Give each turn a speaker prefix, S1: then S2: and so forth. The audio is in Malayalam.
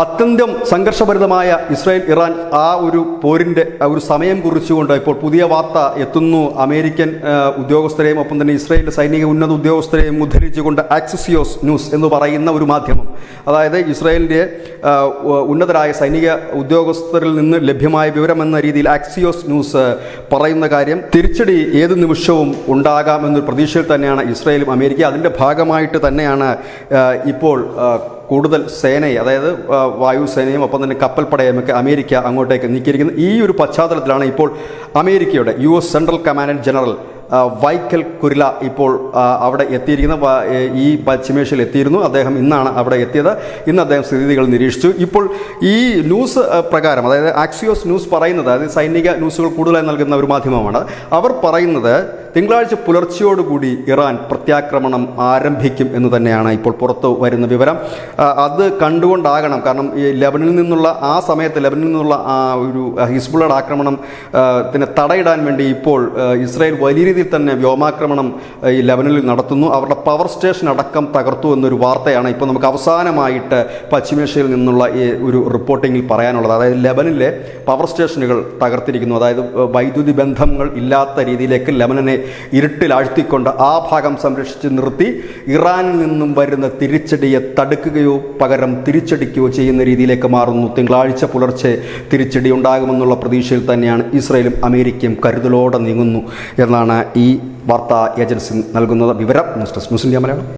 S1: അത്യന്തം സംഘർഷഭരിതമായ ഇസ്രായേൽ ഇറാൻ ആ ഒരു പോരിൻ്റെ ഒരു സമയം കുറിച്ചുകൊണ്ട് ഇപ്പോൾ പുതിയ വാർത്ത എത്തുന്നു. അമേരിക്കൻ ഉദ്യോഗസ്ഥരെയും ഒപ്പം തന്നെ ഇസ്രായേലിലെ സൈനിക ഉന്നത ഉദ്യോഗസ്ഥരെയും ഉദ്ധരിച്ചുകൊണ്ട് ആക്സിയോസ് ന്യൂസ് എന്ന് പറയുന്ന ഒരു മാധ്യമം, അതായത് ഇസ്രായേലിൻ്റെ ഉന്നതരായ സൈനിക ഉദ്യോഗസ്ഥരിൽ നിന്ന് ലഭ്യമായ വിവരമെന്ന രീതിയിൽ ആക്സിയോസ് ന്യൂസ് പറയുന്ന കാര്യം, തിരിച്ചടി ഏത് നിമിഷവും ഉണ്ടാകാമെന്നൊരു പ്രതീക്ഷയിൽ തന്നെയാണ് ഇസ്രായേലും അമേരിക്ക. അതിൻ്റെ ഭാഗമായിട്ട് തന്നെയാണ് ഇപ്പോൾ കൂടുതൽ സേനയെ, അതായത് വായുസേനയും ഒപ്പം തന്നെ കപ്പൽപ്പടയും ഒക്കെ അമേരിക്ക അങ്ങോട്ടേക്ക് നീക്കിയിരിക്കുന്നത്. ഈ ഒരു പശ്ചാത്തലത്തിലാണ് ഇപ്പോൾ അമേരിക്കയുടെ US സെൻട്രൽ കമാൻഡന്റ് ജനറൽ വൈക്കൽ കുരില ഇപ്പോൾ അവിടെ എത്തിയിരിക്കുന്ന ഈ പശ്ചിമേഷ്യയിൽ എത്തിയിരുന്നു. അദ്ദേഹം ഇന്നാണ് അവിടെ എത്തിയത്. ഇന്ന് അദ്ദേഹം സ്ഥിതിഗതികൾ നിരീക്ഷിച്ചു. ഇപ്പോൾ ഈ ന്യൂസ് പ്രകാരം, അതായത് ആക്സിയോസ് ന്യൂസ് പറയുന്നത്, അതായത് സൈനിക ന്യൂസുകൾ കൂടുതലായി നൽകുന്ന ഒരു മാധ്യമമാണ്, അവർ പറയുന്നത് തിങ്കളാഴ്ച പുലർച്ചയോടുകൂടി ഇറാൻ പ്രത്യാക്രമണം ആരംഭിക്കും എന്ന് തന്നെയാണ് ഇപ്പോൾ പുറത്തു വരുന്ന വിവരം. അത് കണ്ടുകൊണ്ടാകണം, കാരണം ഈ ലെബനിൽ നിന്നുള്ള ആ സമയത്ത് ലെബനിൽ നിന്നുള്ള ഒരു ഹിസ്ബുള്ളയുടെ ആക്രമണം തടയിടാൻ വേണ്ടി ഇപ്പോൾ ഇസ്രായേൽ വലിയ രീതിയിൽ തന്നെ വ്യോമാക്രമണം ഈ ലെബനിൽ നടത്തുന്നു. അവരുടെ പവർ സ്റ്റേഷൻ അടക്കം തകർത്തു എന്നൊരു വാർത്തയാണ് ഇപ്പോൾ നമുക്ക് അവസാനമായിട്ട് പശ്ചിമേഷ്യയിൽ നിന്നുള്ള ഈ ഒരു റിപ്പോർട്ടിങ്ങിൽ പറയാനുള്ളത്. അതായത് ലെബനിലെ പവർ സ്റ്റേഷനുകൾ തകർത്തിരിക്കുന്നു. അതായത് വൈദ്യുതി ബന്ധങ്ങൾ ഇല്ലാത്ത രീതിയിലേക്ക് ലെബനനെ ഇരുട്ടിലാഴ്ത്തിക്കൊണ്ട് ആ ഭാഗം സംരക്ഷിച്ച് നിർത്തി ഇറാനിൽ നിന്നും വരുന്ന തിരിച്ചടിയെ തടുക്കുകയോ പകരം തിരിച്ചടിക്കുകയോ ചെയ്യുന്ന രീതിയിലേക്ക് മാറുന്നു. തിങ്കളാഴ്ച പുലർച്ചെ തിരിച്ചടി ഉണ്ടാകുമെന്നുള്ള പ്രതീക്ഷയിൽ തന്നെയാണ് ഇസ്രായേലും അമേരിക്കയും കരുതലോടെ നീങ്ങുന്നു എന്നാണ് ഈ വാർത്താ ഏജൻസി നൽകുന്നത് വിവരം. News desk news India Malayalam.